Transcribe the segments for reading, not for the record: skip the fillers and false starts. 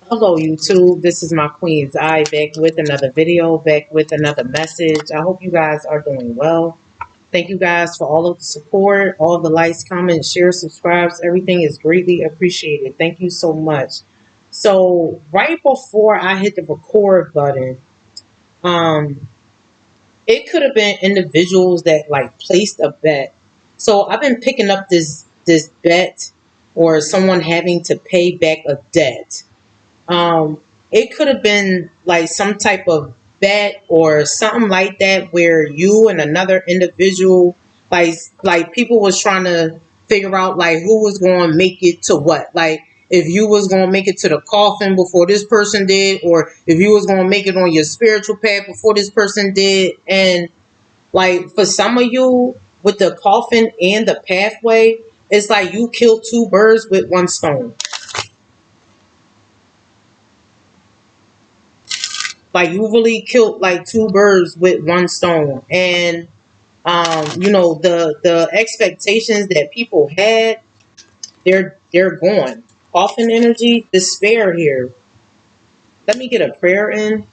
Hello YouTube, this is my Queen's Eye back with another video, back with another message. I hope you guys are doing well. Thank you guys for all of the support, all the likes, comments, shares, subscribes. Everything is greatly appreciated. Thank you so much. So right before I hit the record button, um, it could have been individuals that like placed a bet. So I've been picking up this bet or someone having to pay back a debt. It could have been like some type of bet or something like that where you and another individual, like people was trying to figure out like who was going to make it to what. Like if you was going to make it to the coffin before this person did, or if you was going to make it on your spiritual path before this person did. And like for some of you with the coffin and the pathway, it's like you killed two birds with one stone. Like you really killed like two birds with one stone. And the expectations that people had, they're gone. Coffin energy, despair here. Let me get a prayer in.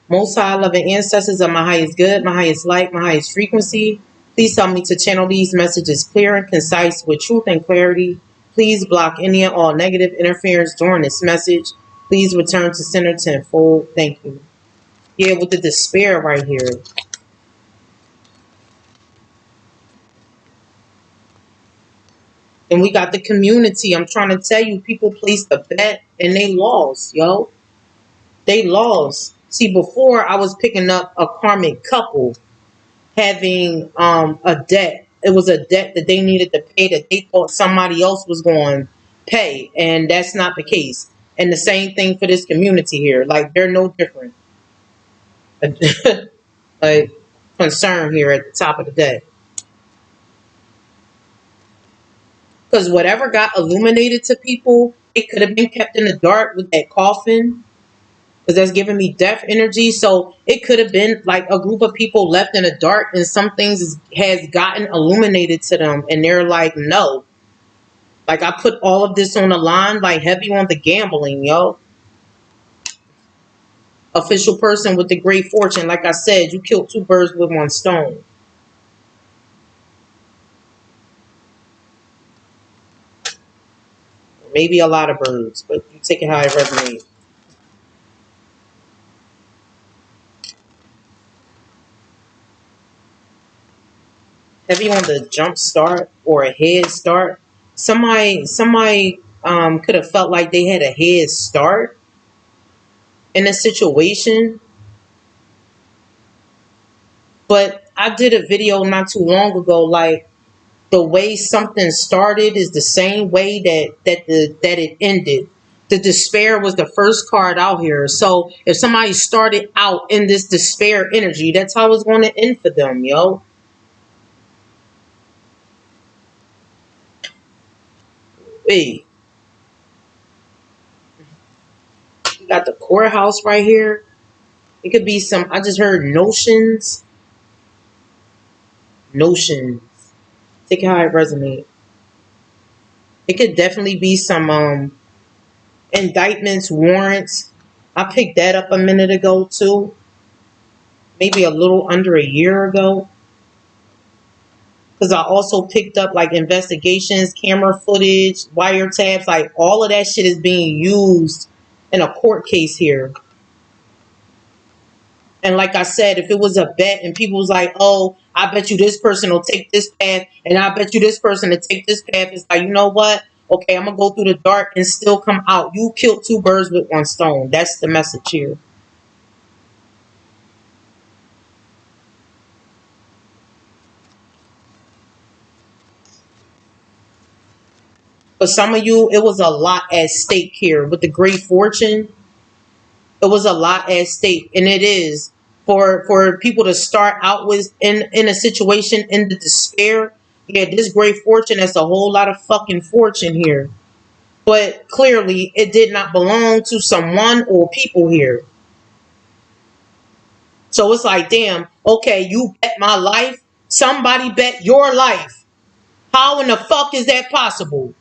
Most high loving ancestors of my highest good, my highest light, my highest frequency. Please help me to channel these messages clear and concise with truth and clarity. Please block any and all negative interference during this message. Please return to center tenfold. Thank you. Yeah, with the despair right here. And we got the community. I'm trying to tell you, people placed a bet and they lost, yo. They lost. See, before I was picking up a karmic couple having a debt. It was a debt that they needed to pay that they thought somebody else was going to pay. And that's not the case. And the same thing for this community here. Like, they're no different. Like, concern here at the top of the day. Because whatever got illuminated to people, it could have been kept in the dark with that coffin. Because that's giving me death energy. So it could have been like a group of people left in the dark and some things has gotten illuminated to them. And they're like, no. Like I put all of this on the line, like heavy on the gambling, yo. Official person with the great fortune. Like I said, you killed two birds with one stone. Maybe a lot of birds, but you take it how it resonates. Heavy on the jump start or a head start. Somebody could have felt like they had a head start in a situation. But I did a video not too long ago, like the way something started is the same way that it ended. The despair was the first card out here. So if somebody started out in this despair energy, that's how it's going to end for them, yo. Hey, you got the courthouse right here. It could be some, I just heard notions. Notions. Take it how it resonates. It could definitely be some indictments, warrants. I picked that up a minute ago too. Maybe a little under a year ago. Because I also picked up like investigations, camera footage, wiretaps, like all of that shit is being used in a court case here. And like I said, if it was a bet and people was like, oh, I bet you this person will take this path and I bet you this person will take this path, it's like, you know what? Okay, I'm going to go through the dark and still come out. You killed two birds with one stone. That's the message here. For some of you, it was a lot at stake here with the great fortune. It was a lot at stake, and it is for people to start out with in a situation in the despair. Yeah, this great fortune, that's a whole lot of fucking fortune here. But clearly, it did not belong to someone or people here. So it's like, damn, okay, you bet my life. Somebody bet your life. How in the fuck is that possible?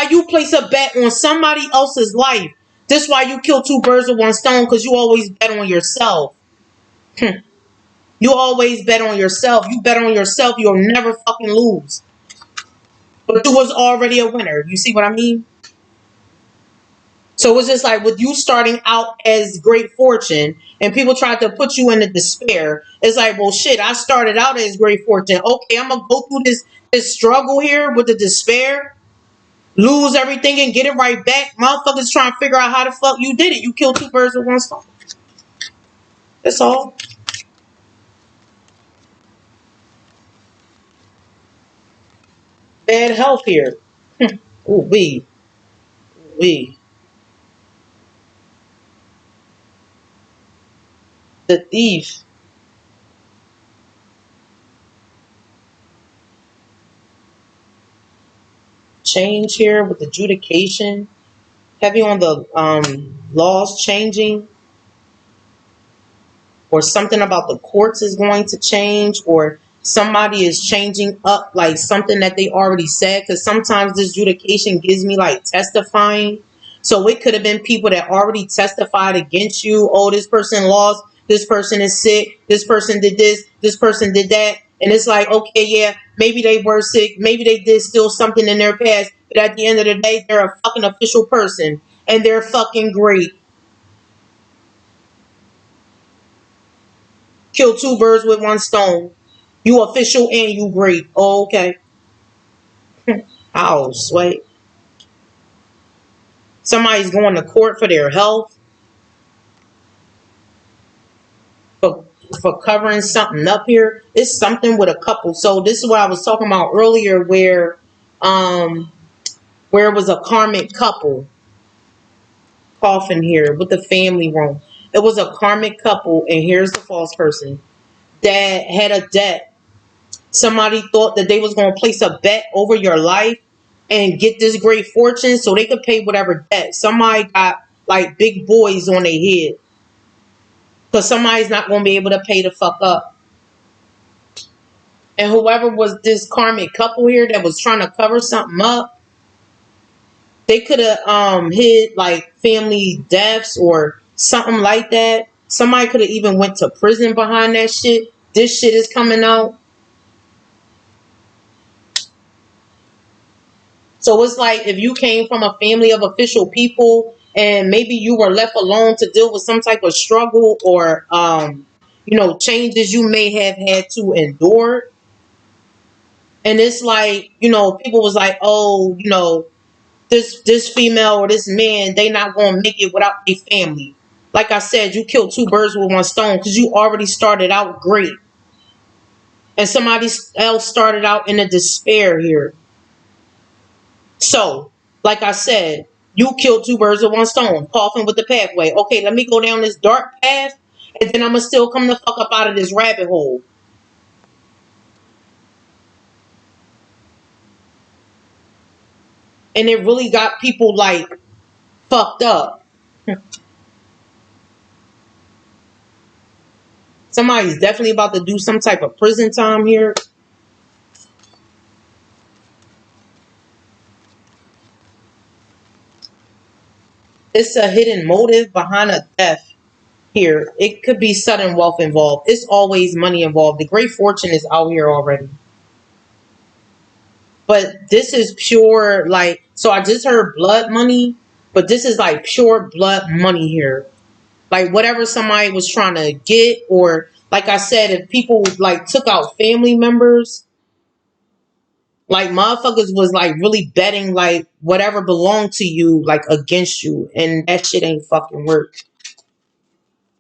why you place a bet on somebody else's life. This is why you kill two birds with one stone, because you always bet on yourself. You always bet on yourself. You bet on yourself, you'll never fucking lose. But you was already a winner. You see what I mean? So it's just like with you starting out as great fortune and people tried to put you into despair. It's like, well, shit, I started out as great fortune. Okay, I'm going to go through this struggle here with the despair, lose everything and get it right back. Motherfuckers trying to figure out how the fuck you did it. You killed two birds with one stone. That's all. Bad health here. Ooh, we. The thief. Change here with adjudication. Heavy on the laws changing, or something about the courts is going to change, or somebody is changing up like something that they already said. Because sometimes this adjudication gives me like testifying. So it could have been people that already testified against you. Oh, this person lost. This person is sick. This person did this. This person did that. And it's like, okay, yeah, maybe they were sick. Maybe they did steal something in their past. But at the end of the day, they're a fucking official person. And they're fucking great. Kill two birds with one stone. You official and you great. Oh, okay. Ow, sweat. Somebody's going to court for their health, for for covering something up here. It's something with a couple. So this is what I was talking about earlier, where it was a karmic couple coffin here with the family room. It was a karmic couple, and here's the false person that had a debt. Somebody thought that they was going to place a bet over your life and get this great fortune so they could pay whatever debt. Somebody got like big boys on their head because somebody's not going to be able to pay the fuck up. And whoever was this karmic couple here that was trying to cover something up, they could have hid like family deaths or something like that. Somebody could have even went to prison behind that shit. This shit is coming out. So it's like if you came from a family of official people and maybe you were left alone to deal with some type of struggle or changes you may have had to endure. And it's like, people was like, oh, this female or this man, they not gonna make it without their family. Like I said, you killed two birds with one stone because you already started out great. And somebody else started out in a despair here. So, like I said, you killed two birds with one stone, coughing with the pathway. Okay, let me go down this dark path, and then I'm gonna still come the fuck up out of this rabbit hole. And it really got people like fucked up. Somebody's definitely about to do some type of prison time here. It's a hidden motive behind a death here. It could be sudden wealth involved. It's always money involved. The great fortune is out here already. But this is pure, like, so I just heard blood money, but this is like pure blood money here. Like whatever somebody was trying to get, or like I said, if people like took out family members, like motherfuckers was like really betting like whatever belonged to you, like against you. And that shit ain't fucking work.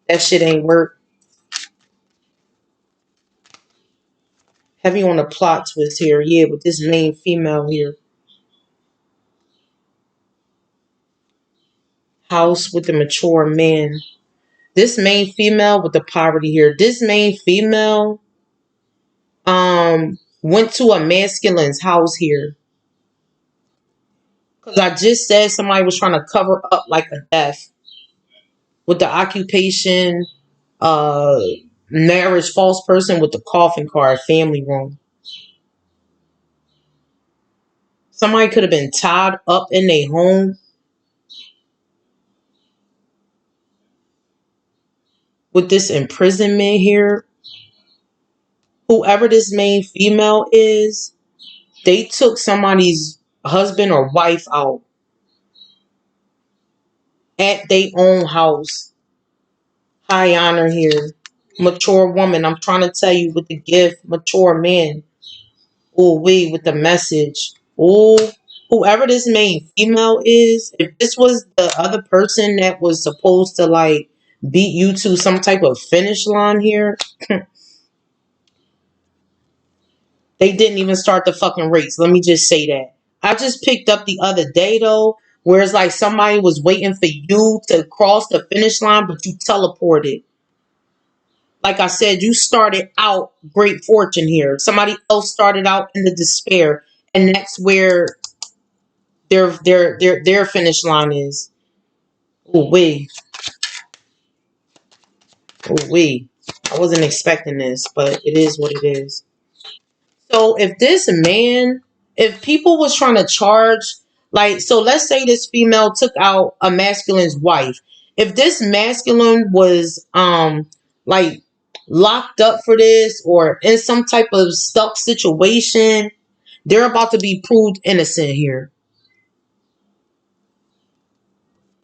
That shit ain't work. Heavy on the plot twist here, yeah, with this main female here. House with the mature man. This main female with the poverty here. This main female went to a masculine's house here. Because I just said somebody was trying to cover up like a death with the occupation, uh, marriage, false person with the coffin card, family room. Somebody could have been tied up in their home with this imprisonment here. Whoever this main female is, they took somebody's husband or wife out at their own house. High honor here. Mature woman. I'm trying to tell you with the gift. Mature man. Oh, we with the message. Oh, whoever this main female is, if this was the other person that was supposed to like beat you to some type of finish line here, they didn't even start the fucking race. Let me just say that. I just picked up the other day though, where it's like somebody was waiting for you to cross the finish line, but you teleported. Like I said, you started out great fortune here. Somebody else started out in the despair, and that's where their finish line is. Oh wee, oh wee. I wasn't expecting this, but it is what it is. So if this man, if people was trying to charge, like, so let's say this female took out a masculine's wife. If this masculine was like locked up for this or in some type of stuck situation, they're about to be proved innocent here.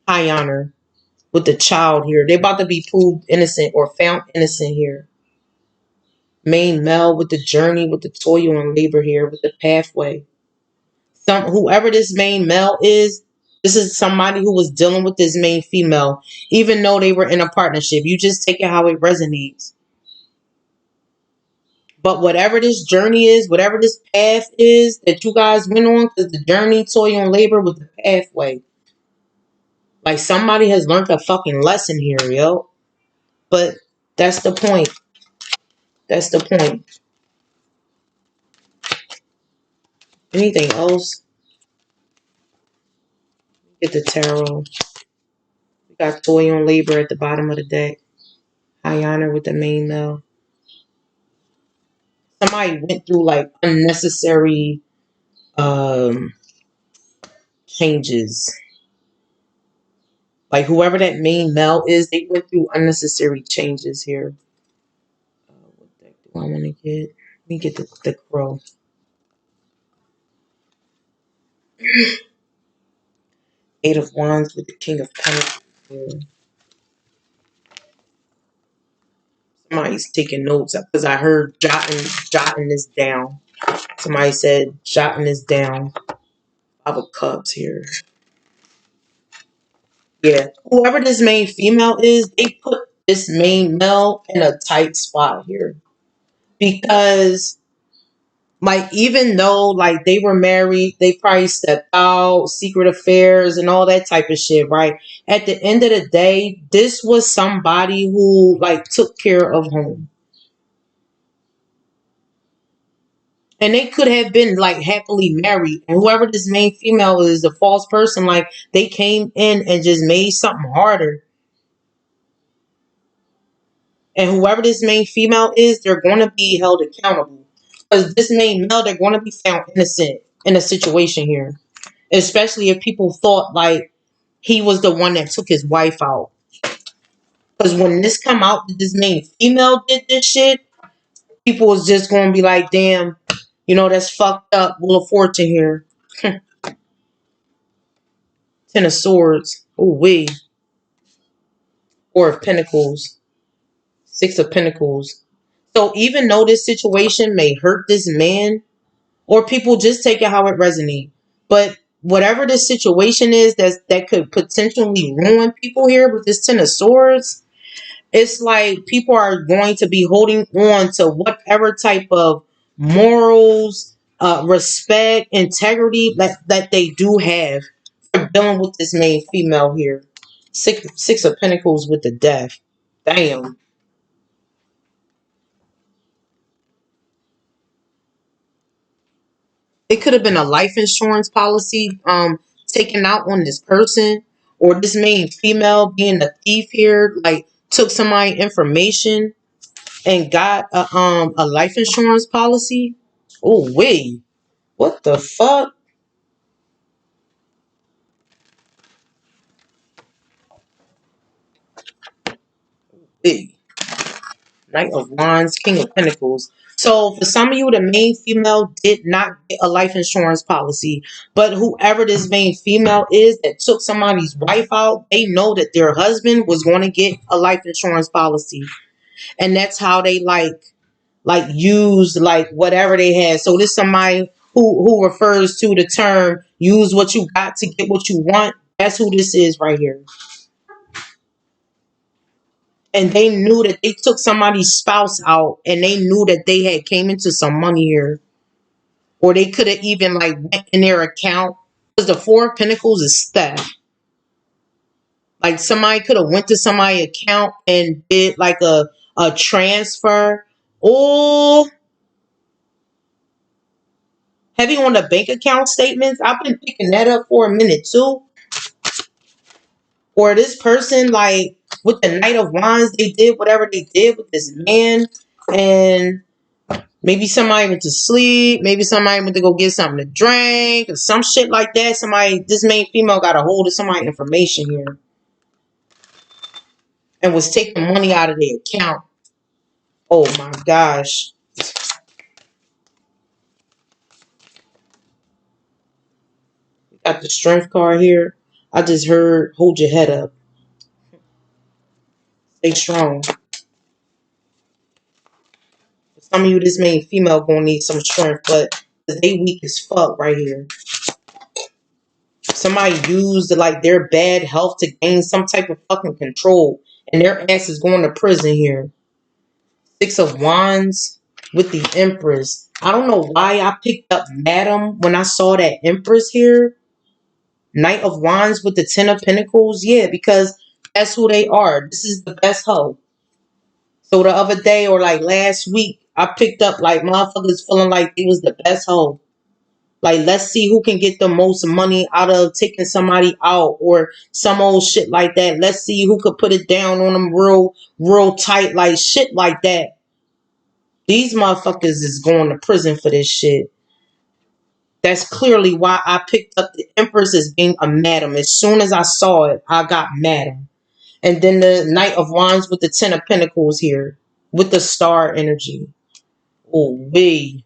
High honor with the child here. They're about to be proved innocent or found innocent here. Main male with the journey, with the toil and labor here, with the pathway. Whoever this main male is, this is somebody who was dealing with this main female, even though they were in a partnership. You just take it how it resonates. But whatever this journey is, whatever this path is that you guys went on, because the journey, toil, and labor was the pathway. Like somebody has learned a fucking lesson here, yo. But that's the point. That's the point. Anything else? Get the tarot. We got toil and labor at the bottom of the deck. High honor with the main male. Somebody went through like unnecessary changes. Like whoever that main male is, they went through unnecessary changes here. What deck do I want to get? Let me get the crow. Eight of Wands with the King of Pentacles here. Somebody's taking notes because I heard jotting this down. Somebody said jotting this down. Five of Cups here. Yeah, whoever this main female is, they put this main male in a tight spot here because, like, even though like they were married, they probably stepped out, secret affairs, and all that type of shit, right? At the end of the day, this was somebody who like took care of home. And they could have been like happily married. And whoever this main female is, the false person, like they came in and just made something harder. And whoever this main female is, they're going to be held accountable. Because this main male, they're going to be found innocent in a situation here. Especially if people thought like he was the one that took his wife out. Because when this come out that this main female did this shit, people was just going to be like, damn, you know, that's fucked up. Wheel of Fortune here. Ten of Swords. Oh, wee. Four of Pentacles. Six of Pentacles. So even though this situation may hurt this man, or people just take it how it resonates, but whatever the situation is that could potentially ruin people here with this Ten of Swords, it's like people are going to be holding on to whatever type of morals, respect, integrity that they do have for dealing with this main female here. Six of Pentacles with the Death. Damn. It could have been a life insurance policy taken out on this person, or this main female being a thief here, like took somebody information and got a life insurance policy. Oh wait, what the fuck? Big. Knight of Wands, King of Pentacles. So for some of you, the main female did not get a life insurance policy. But whoever this main female is that took somebody's wife out, they know that their husband was going to get a life insurance policy. And that's how they used like whatever they had. So this somebody who refers to the term use what you got to get what you want. That's who this is right here. And they knew that they took somebody's spouse out and they knew that they had came into some money here. Or they could have even like went in their account. Because the Four of Pentacles is theft. Like somebody could have went to somebody's account and did like a transfer. Oh, heavy on the bank account statements. I've been picking that up for a minute too. Or this person, like with the Knight of Wands, they did whatever they did with this man. And maybe somebody went to sleep. Maybe somebody went to go get something to drink or some shit like that. This main female got a hold of somebody's information here. And was taking money out of their account. Oh my gosh. Got the Strength card here. I just heard, hold your head up. Stay strong. For some of you, this main female gonna need some strength, but they weak as fuck right here. Somebody used like their bad health to gain some type of fucking control, and their ass is going to prison here. Six of Wands with the Empress. I don't know why I picked up Madam when I saw that Empress here. Knight of Wands with the Ten of Pentacles. Yeah, because that's who they are. This is the best hoe. So the other day or like last week, I picked up like motherfuckers feeling like it was the best hoe. Like, let's see who can get the most money out of taking somebody out or some old shit like that. Let's see who could put it down on them real tight, like shit like that. These motherfuckers is going to prison for this shit. That's clearly why I picked up the Empress as being a madam. As soon as I saw it, I got madam. And then the Knight of Wands with the Ten of Pentacles here with the star energy. Oh, wee.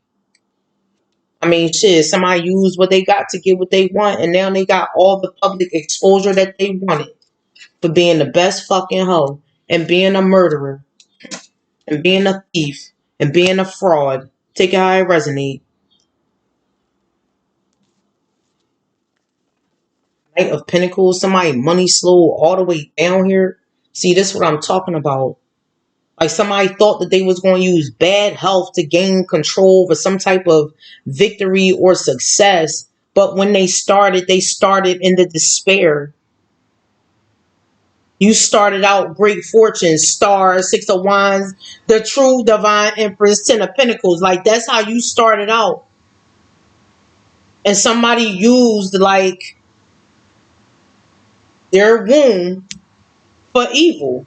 I mean, shit, somebody used what they got to get what they want, and now they got all the public exposure that they wanted for being the best fucking hoe and being a murderer and being a thief and being a fraud. Take it how it resonate. Knight of Pentacles, somebody money slow all the way down here. See, this is what I'm talking about. Like somebody thought that they was going to use bad health to gain control over some type of victory or success. But when they started in the despair. You started out great fortune, star, Six of Wands, the true divine Empress, Ten of Pentacles. Like that's how you started out. And somebody used like their womb for evil.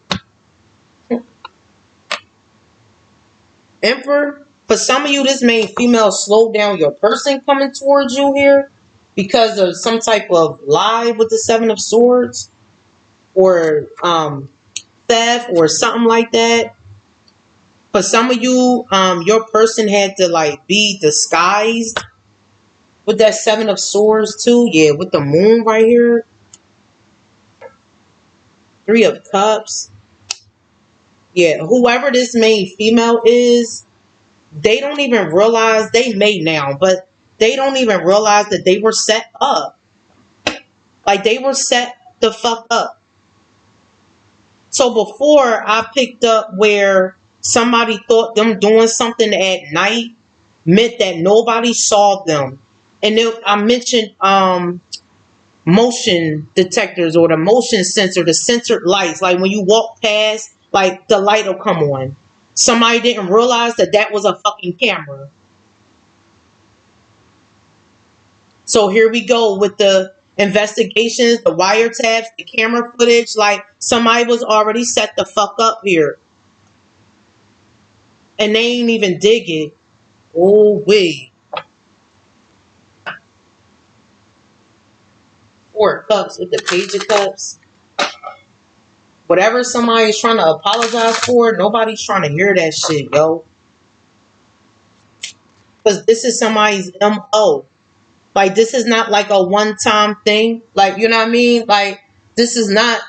Emperor, for some of you, this main female slowed down your person coming towards you here because of some type of lie with the Seven of Swords or theft or something like that. For some of you, your person had to like be disguised with that Seven of Swords too. Yeah, with the moon right here. Three of Cups. Yeah, whoever this main female is, they don't even realize they may now, but they don't even realize that they were set up. Like they were set the fuck up. So before I picked up where somebody thought them doing something at night meant that nobody saw them. And then I mentioned motion detectors or the motion sensor, the censored lights. Like when you walk past, like the light will come on. Somebody didn't realize that that was a fucking camera. So here we go with the investigations, the wiretaps, the camera footage. Like somebody was already set the fuck up here. And they ain't even dig it. Oh, wait. Four of Cups with the Page of Cups. Whatever somebody's trying to apologize for, nobody's trying to hear that shit, yo. Because this is somebody's MO. Like, this is not like a one-time thing. Like, you know what I mean? Like, this is not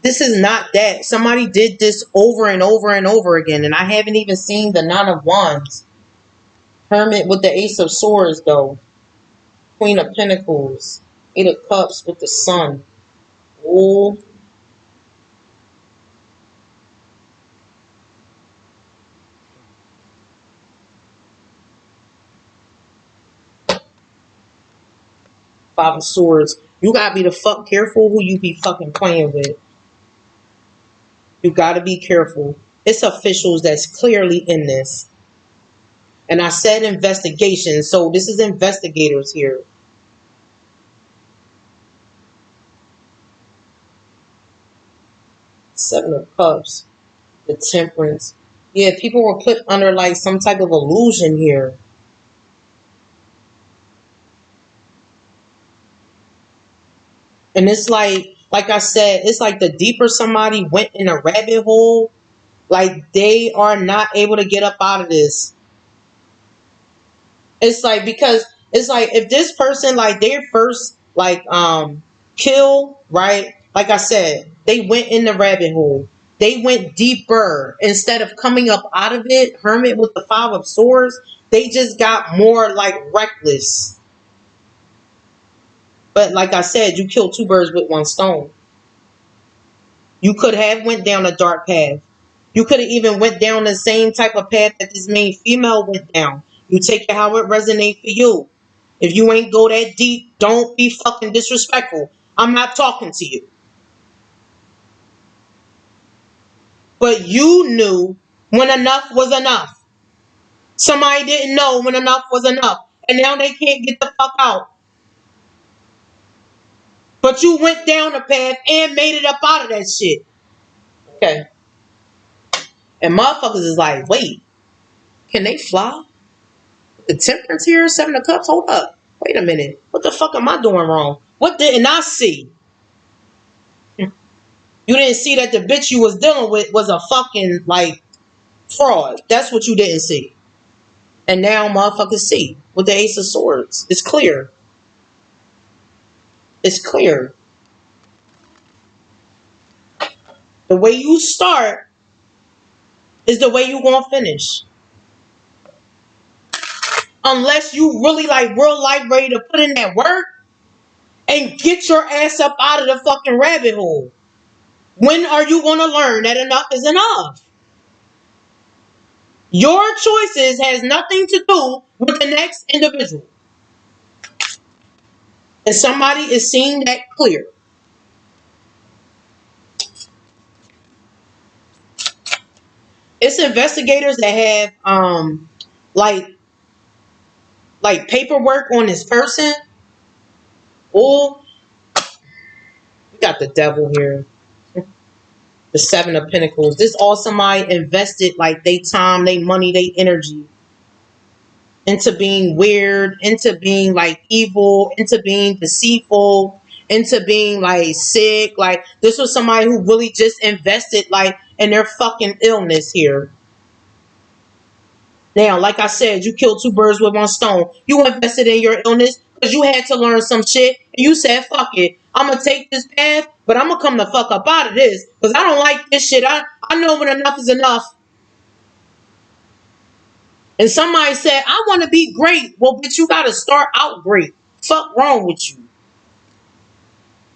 that. Somebody did this over and over and over again. And I haven't even seen the Nine of Wands. Hermit with the Ace of Swords, though. Queen of Pentacles. Eight of Cups with the Sun. Oh. Five of Swords. You gotta be the fuck careful who you be fucking playing with. You gotta be careful. It's officials that's clearly in this. And I said investigation, so this is investigators here. Seven of Cups. The Temperance. Yeah, people were put under like some type of illusion here. And it's like I said, it's like the deeper somebody went in a rabbit hole, like they are not able to get up out of this. It's like, because it's like if this person, like their first kill, right? Like I said, they went in the rabbit hole. They went deeper instead of coming up out of it. Hermit with the Five of Swords, they just got more like reckless. But like I said, you killed two birds with one stone. You could have went down a dark path. You could have even went down the same type of path that this main female went down. You take it how it resonates for you. If you ain't go that deep, don't be fucking disrespectful. I'm not talking to you. But you knew when enough was enough. Somebody didn't know when enough was enough. And now they can't get the fuck out. But you went down the path and made it up out of that shit. Okay. And motherfuckers is like, wait, can they fly? The Temperance here, Seven of Cups, hold up. Wait a minute. What the fuck am I doing wrong? What didn't I see? You didn't see that the bitch you was dealing with was a fucking, like, fraud. That's what you didn't see. And now motherfuckers see with the Ace of Swords. It's clear. It's clear. The way you start is the way you gonna finish. Unless you really like real life ready to put in that work and get your ass up out of the fucking rabbit hole. When are you gonna learn that enough is enough? Your choices has nothing to do with the next individual. And somebody is seeing that clear. It's investigators that have like paperwork on this person. Oh, we got the devil here. The Seven of Pentacles. This all somebody invested like they time, they money, they energy into being weird, into being like evil, into being deceitful, into being like sick. Like this was somebody who really just invested like in their fucking illness here. Now, like I said, you killed two birds with one stone. You invested in your illness because you had to learn some shit. And you said, fuck it. I'm going to take this path, but I'm going to come the fuck up out of this because I don't like this shit. I know when enough is enough. And somebody said, I want to be great. Well, bitch, you got to start out great. Fuck wrong with you?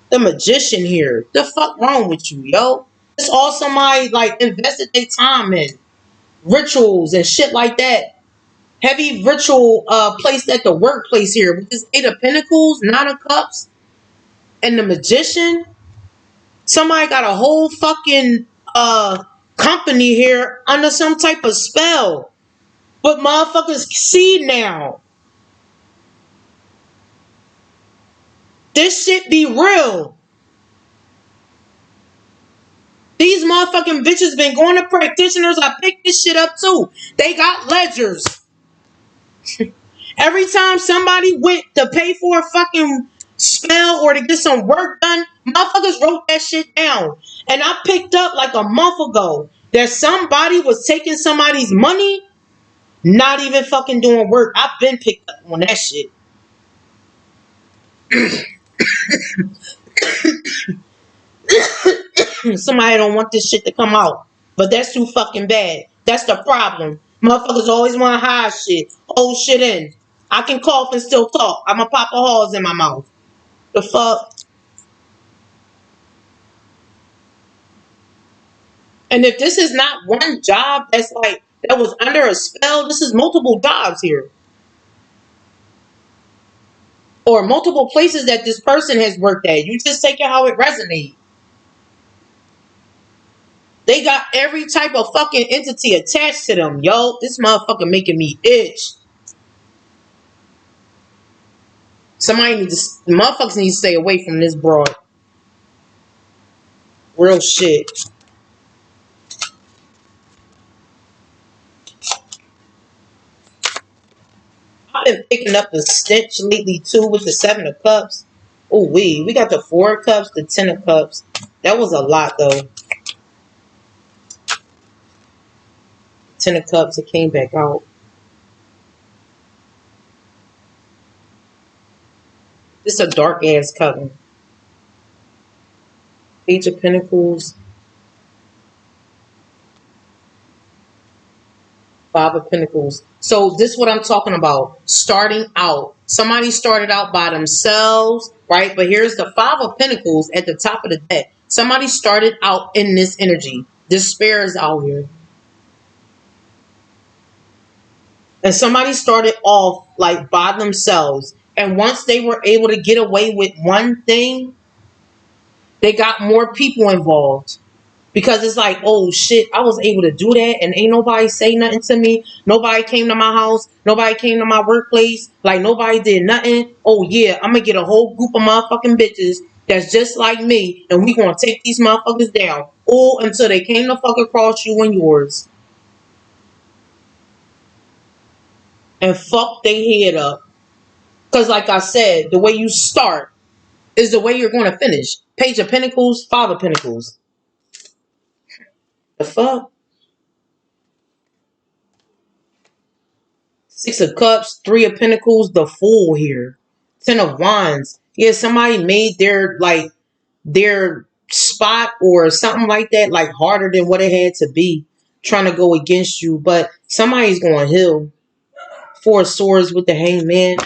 The Magician here. The fuck wrong with you, yo? It's all somebody like invested their time in. Rituals and shit like that. Heavy ritual placed at the workplace here with this Eight of Pentacles, Nine of Cups, and the Magician. Somebody got a whole fucking company here under some type of spell. But motherfuckers see now. This shit be real. These motherfucking bitches been going to practitioners. I picked this shit up too. They got ledgers. Every time somebody went to pay for a fucking spell or to get some work done, motherfuckers wrote that shit down. And I picked up like a month ago that somebody was taking somebody's money, not even fucking doing work. I've been picked up on that shit. Somebody don't want this shit to come out. But that's too fucking bad. That's the problem. Motherfuckers always want to hide shit. Hold shit in. I can cough and still talk. I'm a pop a halls in my mouth. The fuck? And if this is not one job that's like, that was under a spell, this is multiple jobs here. Or multiple places that this person has worked at. You just take it how it resonates. They got every type of fucking entity attached to them, yo. This motherfucker making me itch. Somebody needs to, motherfuckers need to stay away from this broad. Real shit. I've been picking up the stench lately too with the 7 of Cups. Oh, we got the 4 of Cups, the 10 of Cups. That was a lot though. 10 of Cups, it came back out. This is a dark ass coven. Page of Pentacles. 5 of Pentacles. So this is what I'm talking about. Starting out. Somebody started out by themselves, right? But here's the 5 of Pentacles at the top of the deck. Somebody started out in this energy. Despair is out here. And somebody started off like by themselves. And once they were able to get away with one thing, they got more people involved. Because it's like, oh shit, I was able to do that and ain't nobody say nothing to me. Nobody came to my house. Nobody came to my workplace. Like nobody did nothing. Oh yeah, I'm gonna get a whole group of motherfucking bitches that's just like me and we gonna take these motherfuckers down. All until they came to fuck across you and yours. And fuck they head up. Because like I said, the way you start is the way you're going to finish. Page of Pentacles, 5 of Pentacles. The fuck? 6 of Cups, 3 of Pentacles, the Fool here. 10 of Wands. Yeah, somebody made their spot or something like that, like harder than what it had to be, trying to go against you. But somebody's going to heal. 4 of Swords with the Hangman.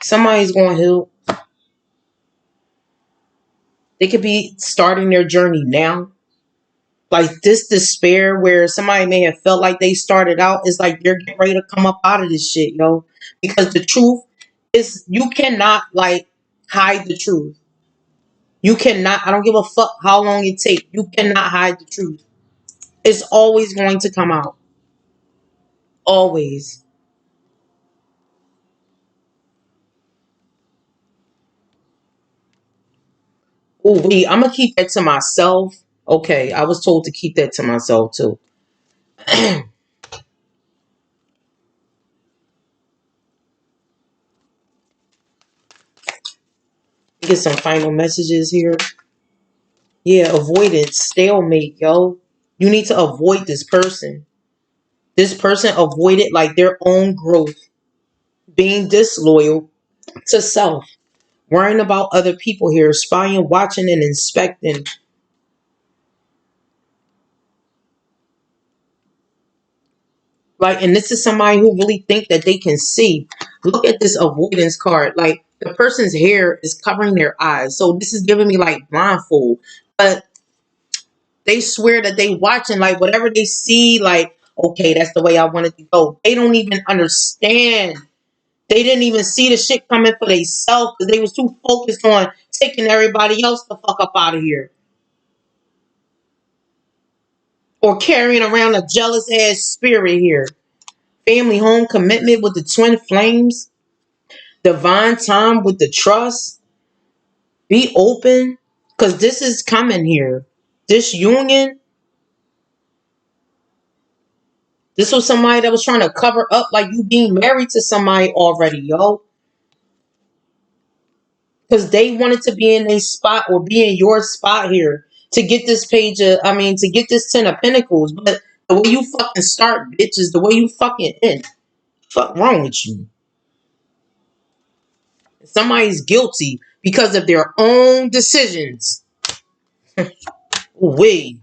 Somebody's going to heal. They could be starting their journey now. Like this despair where somebody may have felt like they started out is like they're getting ready to come up out of this shit, yo. Because the truth is you cannot like hide the truth. You cannot, I don't give a fuck how long it takes. You cannot hide the truth. It's always going to come out. Always. Oh, wait, I'm gonna keep that to myself. Okay, I was told to keep that to myself too. Get some final messages here. Yeah, avoidance, stalemate, yo. You need to avoid this person. This person avoided like their own growth, being disloyal to self, worrying about other people here, spying, watching, and inspecting. Like, and this is somebody who really think that they can see. Look at this avoidance card. Like, the person's hair is covering their eyes. So this is giving me like blindfold. But they swear that they watching like whatever they see, like, okay, that's the way I want it to go. They don't even understand. They didn't even see the shit coming for themselves because they was too focused on taking everybody else the fuck up out of here. Or carrying around a jealous ass spirit here. Family home commitment with the twin flames. Divine time with the trust. Be open. Because this is coming here. This union. This was somebody that was trying to cover up like you being married to somebody already, yo. because they wanted to be in a spot or be in your spot here to get this page of, I mean, to get this 10 of Pentacles. But the way you fucking start, bitch, is the way you fucking end. Fuck wrong with you? Somebody's guilty because of their own decisions. We.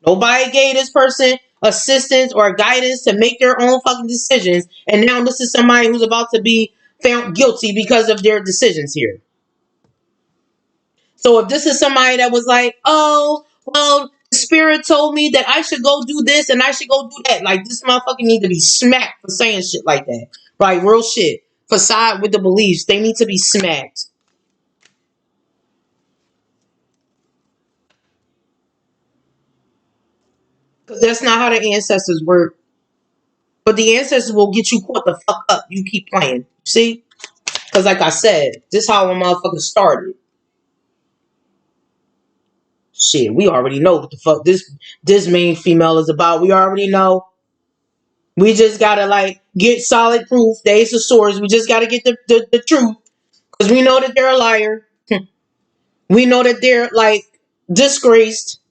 Nobody gave this person assistance or guidance to make their own fucking decisions. And now this is somebody who's about to be found guilty because of their decisions here. So if this is somebody that was like, oh, well, the spirit told me that I should go do this and I should go do that. Like, this motherfucker need to be smacked for saying shit like that. Right? Real shit. Facade with the beliefs. They need to be smacked. Because that's not how the ancestors work. But the ancestors will get you caught the fuck up. You keep playing. See? Because like I said, this is how a motherfucker started. Shit, we already know what the fuck this main female is about. We already know. We just gotta like get solid proof. The Ace of Swords. We just gotta get the truth. Because we know that they're a liar. We know that they're like disgraced.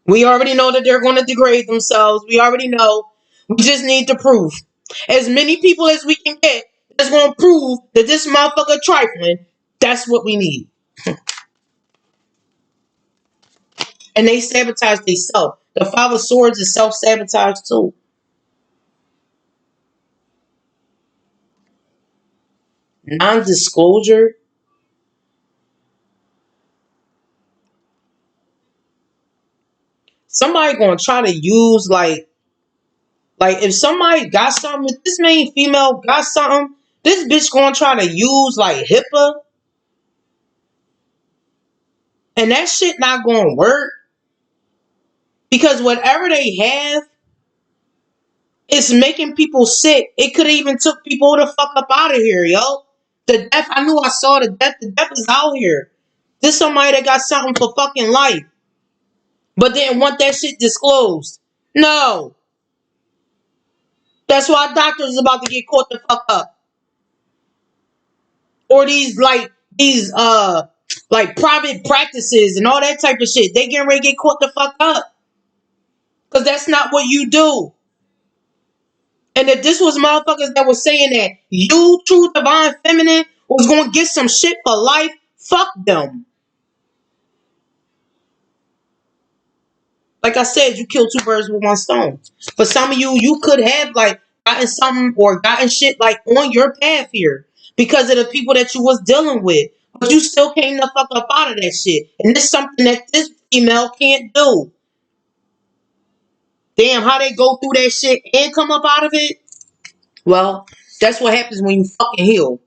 We already know that they're going to degrade themselves. We already know. We just need the proof. As many people as we can get that's going to prove that this motherfucker trifling. That's what we need. And they sabotage themselves. The Five of Swords is self-sabotage too. Non-disclosure. Somebody gonna try to use like if somebody got something, if this main female got something, this bitch gonna try to use like HIPAA, and that shit not gonna work because whatever they have, it's making people sick. It could have even took people the fuck up out of here, yo. The death, I knew I saw the death. The death is out here. This somebody that got something for fucking life, but didn't want that shit disclosed. No, that's why doctors is about to get caught the fuck up, or these like private practices and all that type of shit. They getting ready to get caught the fuck up because that's not what you do. And if this was motherfuckers that was saying that you, true divine feminine, was going to get some shit for life, fuck them. Like I said, you kill two birds with one stone. For some of you, you could have like gotten something or gotten shit like on your path here because of the people that you was dealing with. But you still came the fuck up out of that shit. And this is something that this female can't do. Damn, how they go through that shit and come up out of it? Well, that's what happens when you fucking heal.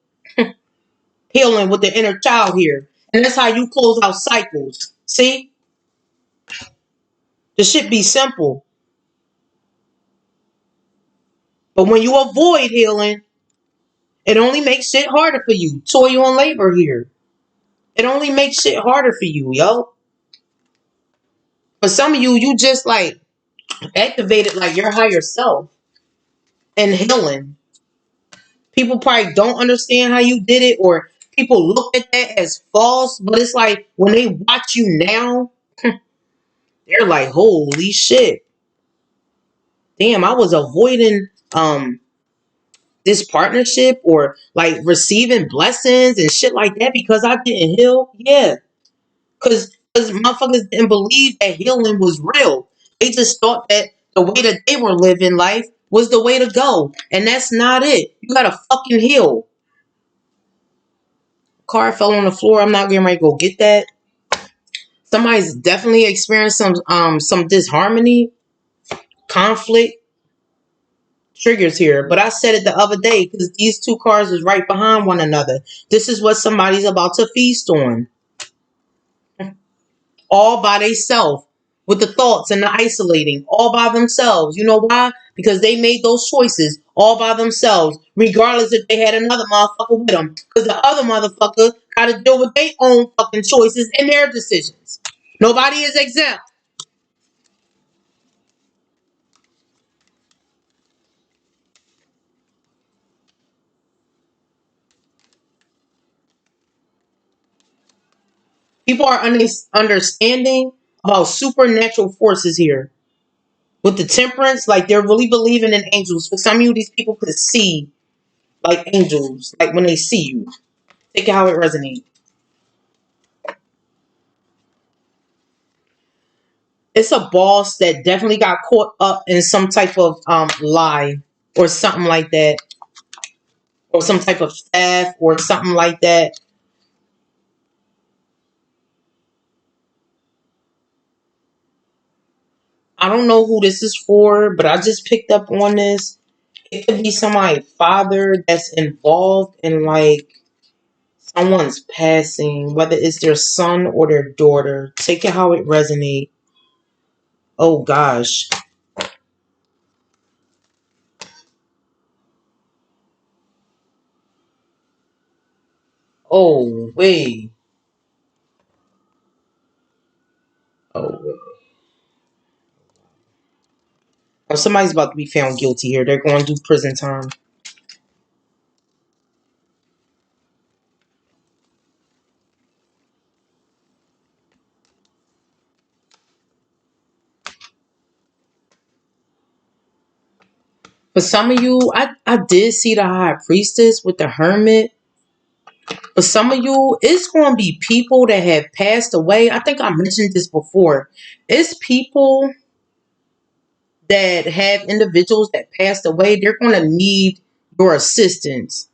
Healing with the inner child here. And that's how you close out cycles. See? The shit be simple. But when you avoid healing, it only makes shit harder for you. Toil and labor here. It only makes shit harder for you, yo. For some of you, you just like activated like your higher self and healing. People probably don't understand how you did it, or people look at that as false, but it's like when they watch you now, they're like, holy shit. Damn, I was avoiding this partnership or like receiving blessings and shit like that because I didn't heal. Yeah. Cause motherfuckers didn't believe that healing was real. They just thought that the way that they were living life was the way to go. And that's not it. You gotta fucking heal. Car fell on the floor. I'm not getting ready to go get that. Somebody's definitely experienced some disharmony, conflict, triggers here. But I said it the other day because these two cars is right behind one another. This is what somebody's about to feast on. All by themselves. With the thoughts and the isolating. All by themselves. You know why? Because they made those choices all by themselves. Regardless if they had another motherfucker with them. Because the other motherfucker got to deal with their own fucking choices and their decisions. Nobody is exempt. People are understanding about supernatural forces here. With the temperance, like they're really believing in angels. For some of you, these people could see like angels, like when they see you. Take it how it resonates. It's a boss that definitely got caught up in some type of lie or something like that, or some type of theft or something like that. I don't know who this is for, but I just picked up on this. It could be somebody's father that's involved in like someone's passing, whether it's their son or their daughter. Take it how it resonates. Oh gosh. Oh wait. Oh wait. Oh, somebody's about to be found guilty here. They're going to do prison time. For some of you, I did see the high priestess with the hermit. For some of you, it's going to be people that have passed away. I think I mentioned this before. It's people that have individuals that passed away. They're going to need your assistance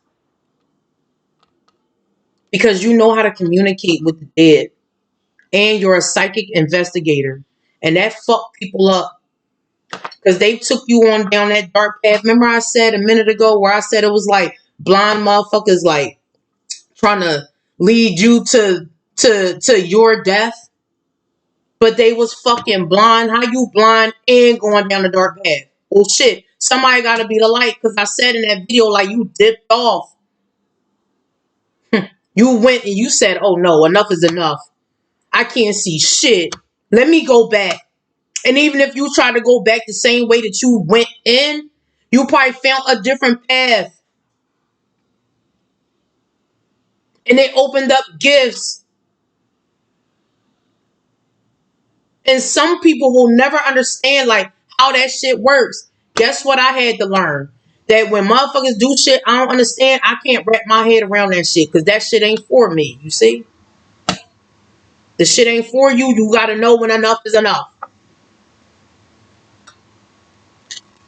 because you know how to communicate with the dead and you're a psychic investigator. And that fucked people up because they took you on down that dark path. Remember I said a minute ago where I said it was like blind motherfuckers like trying to lead you to your death, but they was fucking blind. How you blind and going down the dark path? Well, shit. Somebody got to be the light because I said in that video like you dipped off. You went and you said, "Oh no, enough is enough. I can't see shit. Let me go back." And even if you try to go back the same way that you went in, you probably found a different path. And they opened up gifts. And some people will never understand like how that shit works. Guess what I had to learn? That when motherfuckers do shit I don't understand, I can't wrap my head around that shit because that shit ain't for me. You see? The shit ain't for you. You gotta know when enough is enough.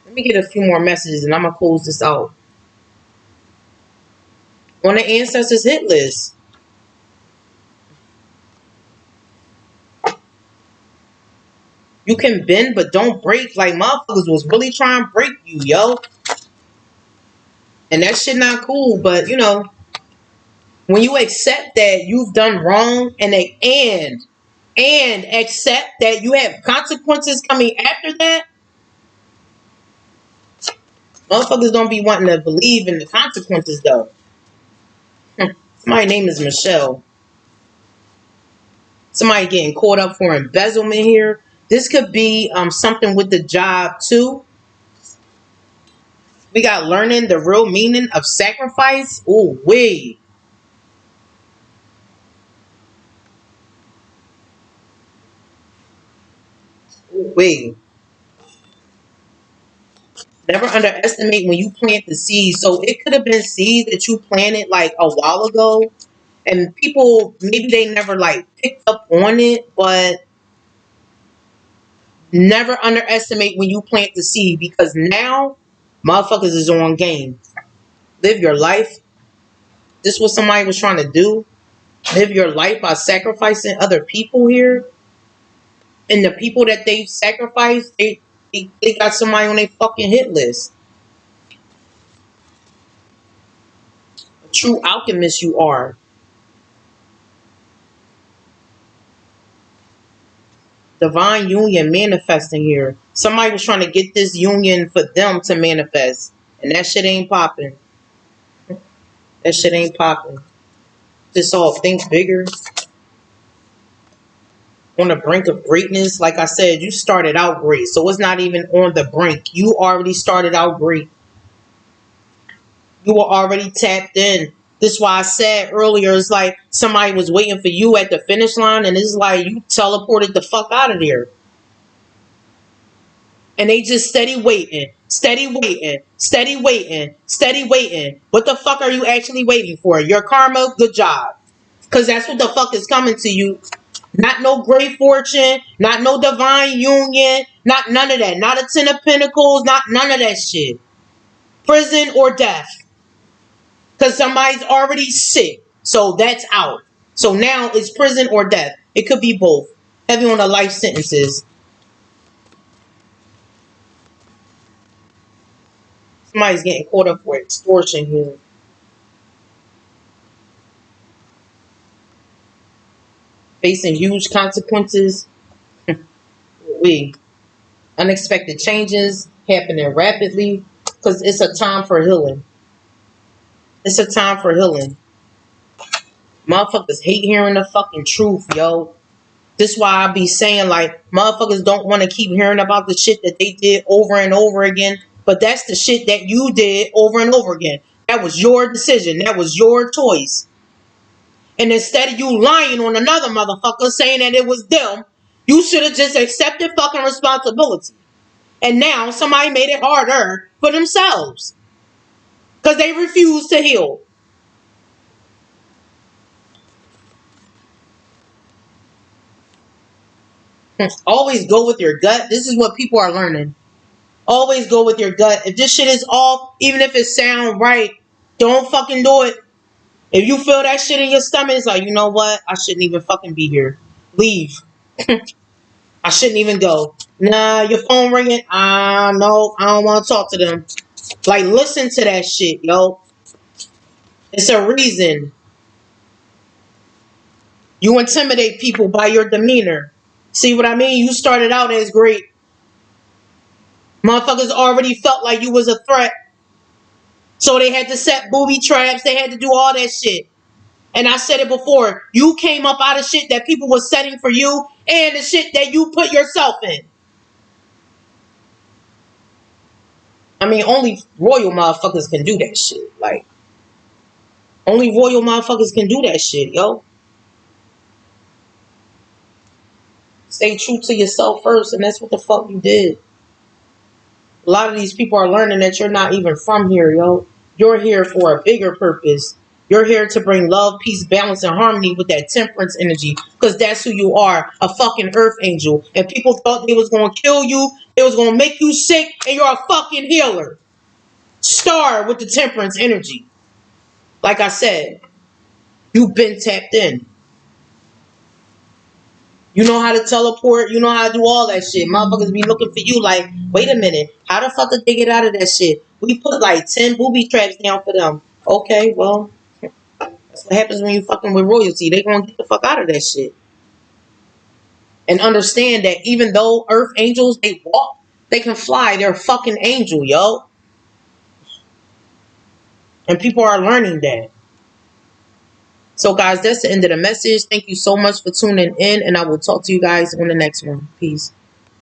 Let me get a few more messages and I'm gonna close this out. On the ancestors hit list. You can bend but don't break. Like motherfuckers was really trying to break you, yo. And that shit not cool, but you know, when you accept that you've done wrong and accept that you have consequences coming after that, motherfuckers don't be wanting to believe in the consequences though. My name is Michelle. Somebody getting caught up for embezzlement here. This could be something with the job too. We got learning the real meaning of sacrifice. Oh, wait. Ooh, wait. Never underestimate when you plant the seed. So it could have been seeds that you planted like a while ago. And people, maybe they never like picked up on it. But never underestimate when you plant the seed. Because now, motherfuckers is on game. Live your life. This is what somebody was trying to do. Live your life by sacrificing other people here. And the people that they sacrificed, they got somebody on their fucking hit list. A true alchemist you are. Divine union manifesting here. Somebody was trying to get this union for them to manifest. And that shit ain't popping. That shit ain't popping. Just all think bigger. On the brink of greatness. Like I said, you started out great. So it's not even on the brink. You already started out great. You were already tapped in. This is why I said earlier, it's like somebody was waiting for you at the finish line, and it's like you teleported the fuck out of there. And they just steady waiting, steady waiting, steady waiting, steady waiting. What the fuck are you actually waiting for? Your karma? Good job. Because that's what the fuck is coming to you. Not no great fortune, not no divine union, not none of that. Not a 10 of pentacles, not none of that shit. Prison or death. Because somebody's already sick. So that's out. So now it's prison or death. It could be both. Heavy on the life sentences. Somebody's getting caught up for extortion here. Facing huge consequences. Unexpected changes happening rapidly. Because it's a time for healing. It's a time for healing. Motherfuckers hate hearing the fucking truth, yo. This is why I be saying, like, motherfuckers don't want to keep hearing about the shit that they did over and over again. But that's the shit that you did over and over again. That was your decision. That was your choice. And instead of you lying on another motherfucker saying that it was them, you should have just accepted fucking responsibility. And now somebody made it harder for themselves. Because they refuse to heal. Always go with your gut. This is what people are learning. Always go with your gut. If this shit is off, even if it sound right, don't fucking do it. If you feel that shit in your stomach, it's like, you know what? I shouldn't even fucking be here. Leave. I shouldn't even go. Nah, your phone ringing. No, I don't want to talk to them. Like, listen to that shit, yo. It's a reason. You intimidate people by your demeanor. See what I mean? You started out as great. Motherfuckers already felt like you was a threat. So they had to set booby traps. They had to do all that shit. And I said it before. You came up out of shit that people were setting for you and the shit that you put yourself in. I mean, only royal motherfuckers can do that shit. Like, only royal motherfuckers can do that shit, yo. Stay true to yourself first, and that's what the fuck you did. A lot of these people are learning that you're not even from here, yo. You're here for a bigger purpose. You're here to bring love, peace, balance, and harmony with that temperance energy. Because that's who you are, a fucking earth angel. And people thought they was going to kill you. It was going to make you sick. And you're a fucking healer. Star with the temperance energy. Like I said, you've been tapped in. You know how to teleport. You know how to do all that shit. Motherfuckers be looking for you like, wait a minute. How the fuck did they get out of that shit? We put like 10 booby traps down for them. Okay, well, that's what happens when you fucking with royalty. They gonna get the fuck out of that shit. And understand that even though earth angels, they walk, they can fly. They're a fucking angel, yo. And people are learning that. So, guys, that's the end of the message. Thank you so much for tuning in. And I will talk to you guys on the next one. Peace.